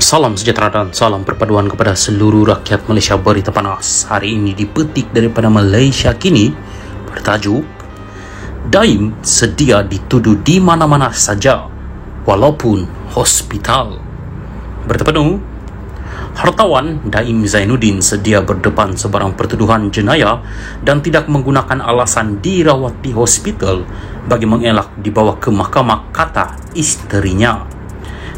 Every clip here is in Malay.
Salam sejahtera dan salam perpaduan kepada seluruh rakyat Malaysia. Berita panas hari ini dipetik daripada Malaysia Kini bertajuk Daim sedia dituduh di mana-mana saja walaupun hospital. Berita penuh, hartawan Daim Zainuddin sedia berdepan sebarang pertuduhan jenayah dan tidak menggunakan alasan dirawat di hospital bagi mengelak dibawa ke mahkamah, kata isterinya.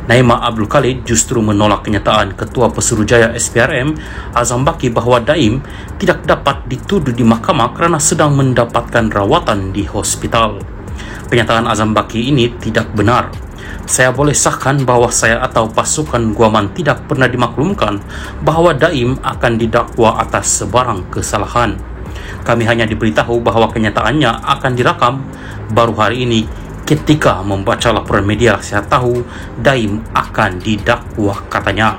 Naimah Abdul Khalid justru menolak kenyataan Ketua Pesuruhjaya SPRM Azam Baki bahawa Daim tidak dapat dituduh di mahkamah kerana sedang mendapatkan rawatan di hospital. Pernyataan Azam Baki ini tidak benar. Saya boleh sahkan bahawa saya atau pasukan Guaman tidak pernah dimaklumkan bahawa Daim akan didakwa atas sebarang kesalahan. Kami hanya diberitahu bahawa kenyataannya akan dirakam. Baru hari ini ketika membaca laporan media, saya tahu Daim akan didakwa, katanya.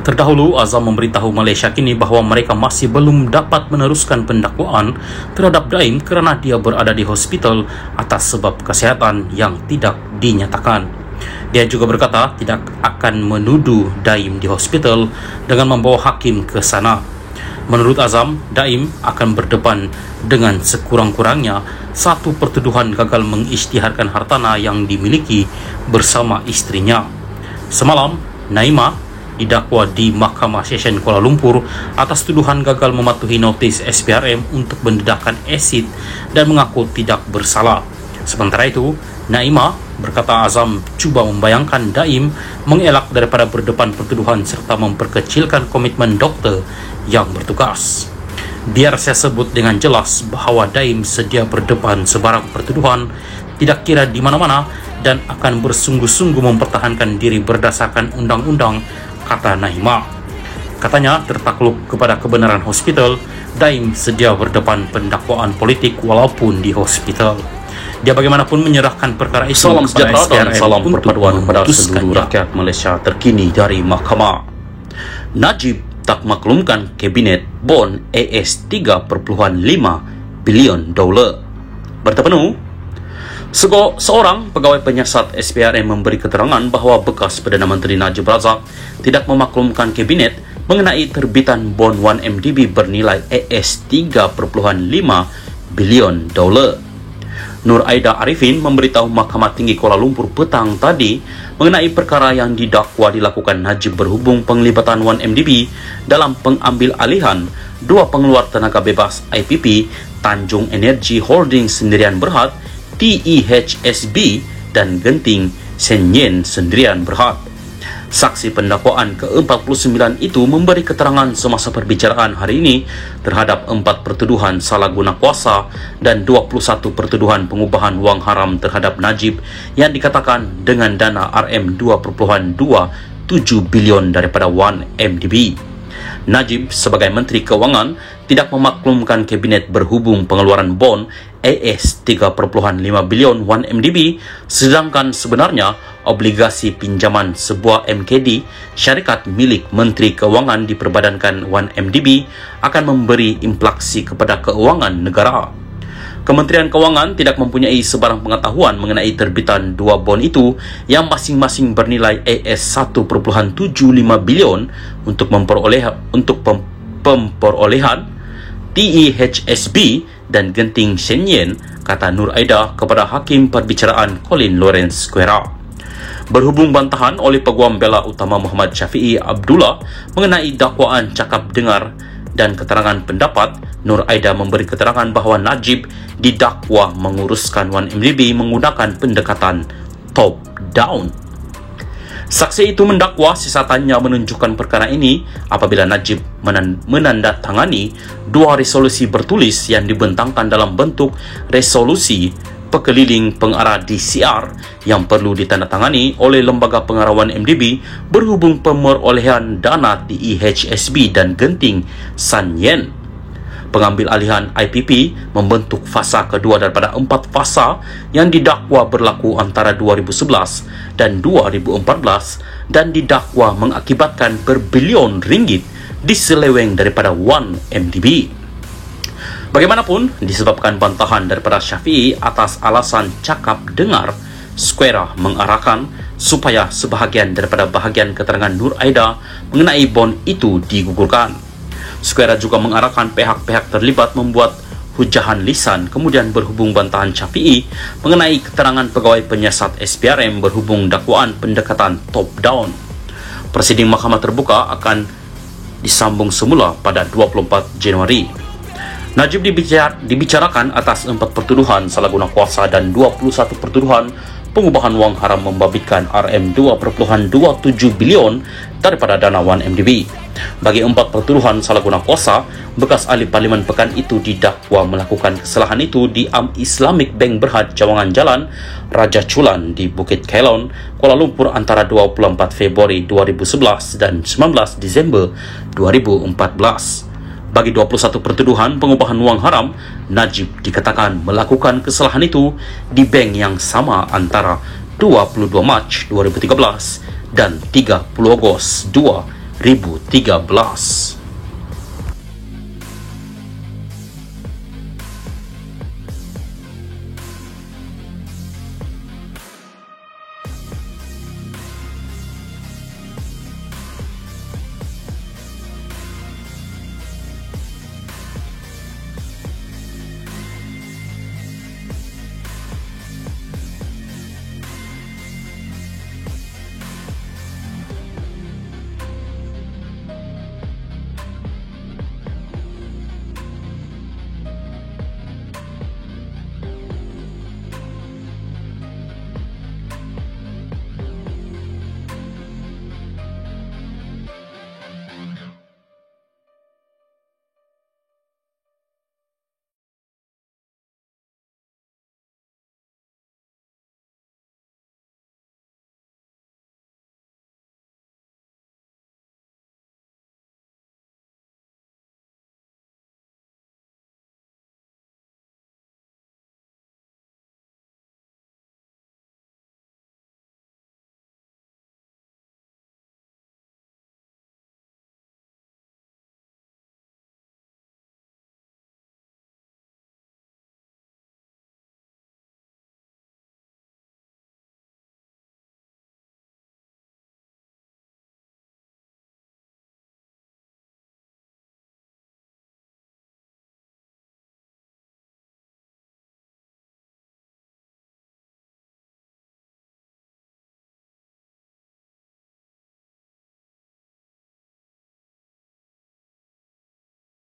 Terdahulu, Azam memberitahu Malaysia Kini bahawa mereka masih belum dapat meneruskan pendakwaan terhadap Daim kerana dia berada di hospital atas sebab kesihatan yang tidak dinyatakan. Dia juga berkata tidak akan menuduh Daim di hospital dengan membawa hakim ke sana. Menurut Azam, Daim akan berdepan dengan sekurang-kurangnya satu pertuduhan gagal mengisytiharkan hartana yang dimiliki bersama istrinya. Semalam, Naimah didakwa di Mahkamah Session Kuala Lumpur atas tuduhan gagal mematuhi notis SPRM untuk mendedahkan asid dan mengaku tidak bersalah. Sementara itu, Naimah berkata Azam cuba membayangkan Daim mengelak daripada berdepan pertuduhan serta memperkecilkan komitmen doktor yang bertugas. Biar saya sebut dengan jelas bahawa Daim sedia berdepan sebarang pertuduhan, tidak kira di mana-mana, dan akan bersungguh-sungguh mempertahankan diri berdasarkan undang-undang, kata Naimah. Katanya tertakluk kepada kebenaran hospital, Daim sedia berdepan pendakwaan politik walaupun di hospital. Dia bagaimanapun menyerahkan perkara itu kepada SPRM salam perpaduan kepada seluruh rakyat Malaysia. Terkini dari mahkamah, Najib tak maklumkan kabinet bon AS 3.5 bilion dolar. Berita penuh, seorang pegawai penyiasat SPRM memberi keterangan bahawa bekas Perdana Menteri Najib Razak tidak memaklumkan kabinet mengenai terbitan bon 1MDB bernilai AS 3.5 bilion dolar. Nur Aida Arifin memberitahu Mahkamah Tinggi Kuala Lumpur petang tadi mengenai perkara yang didakwa dilakukan Najib berhubung penglibatan 1MDB dalam pengambil alihan dua pengeluar tenaga bebas IPP Tanjung Energy Holding Sendirian Berhad TEHSB dan Genting Senyen Sendirian Berhad. Saksi pendakwaan ke-49 itu memberi keterangan semasa perbicaraan hari ini terhadap 4 pertuduhan salah guna kuasa dan 21 pertuduhan pengubahan wang haram terhadap Najib yang dikatakan dengan dana RM2.27 bilion daripada 1MDB. Najib sebagai Menteri Kewangan tidak memaklumkan kabinet berhubung pengeluaran bon AS 3.5 bilion 1MDB, sedangkan sebenarnya obligasi pinjaman sebuah MKD syarikat milik Menteri Kewangan diperbadankan 1MDB akan memberi implikasi kepada keuangan negara. Kementerian Kewangan tidak mempunyai sebarang pengetahuan mengenai terbitan dua bon itu yang masing-masing bernilai AS 1.75 bilion untuk pemperolehan TEHSB dan Genting Senyen, kata Nur Aida kepada Hakim Perbicaraan Colin Lawrence Square. Berhubung bantahan oleh Peguam Bela Utama Muhammad Syafiee Abdullah mengenai dakwaan cakap dengar dan keterangan pendapat, Nur Aida memberi keterangan bahawa Najib didakwa menguruskan 1MDB menggunakan pendekatan top down. Saksi itu mendakwa sisatannya menunjukkan perkara ini apabila Najib menandatangani dua resolusi bertulis yang dibentangkan dalam bentuk resolusi pekeliling pengarah DCR yang perlu ditandatangani oleh Lembaga Pengarawan MDB berhubung pemerolehan dana TEHSB dan Genting Senyen. Pengambil alihan IPP membentuk fasa kedua daripada 4 fasa yang didakwa berlaku antara 2011 dan 2014 dan didakwa mengakibatkan berbilion ringgit diseleweng daripada 1MDB. Bagaimanapun, disebabkan bantahan daripada Syafiee atas alasan cakap dengar, Square mengarahkan supaya sebahagian daripada bahagian keterangan Nur Aida mengenai bond itu digugurkan. Square juga mengarahkan pihak-pihak terlibat membuat hujahan lisan kemudian berhubung bantahan Syafi'i mengenai keterangan pegawai penyiasat SPRM berhubung dakwaan pendekatan top-down. Prosiding Mahkamah Terbuka akan disambung semula pada 24 Januari. Najib dibicarakan atas 4 pertuduhan salah guna kuasa dan 21 pertuduhan pengubahan wang haram membabitkan RM2.27 bilion daripada dana 1MDB. Bagi 4 pertuduhan salah guna kuasa, bekas ahli Parlimen Pekan itu didakwa melakukan kesalahan itu di Islamic Bank Berhad Cawangan Jalan Raja Chulan di Bukit Kelon, Kuala Lumpur antara 24 Februari 2011 dan 19 Disember 2014. Bagi 21 pertuduhan pengubahan wang haram, Najib dikatakan melakukan kesalahan itu di bank yang sama antara 22 Mac 2013 dan 30 Ogos 2013.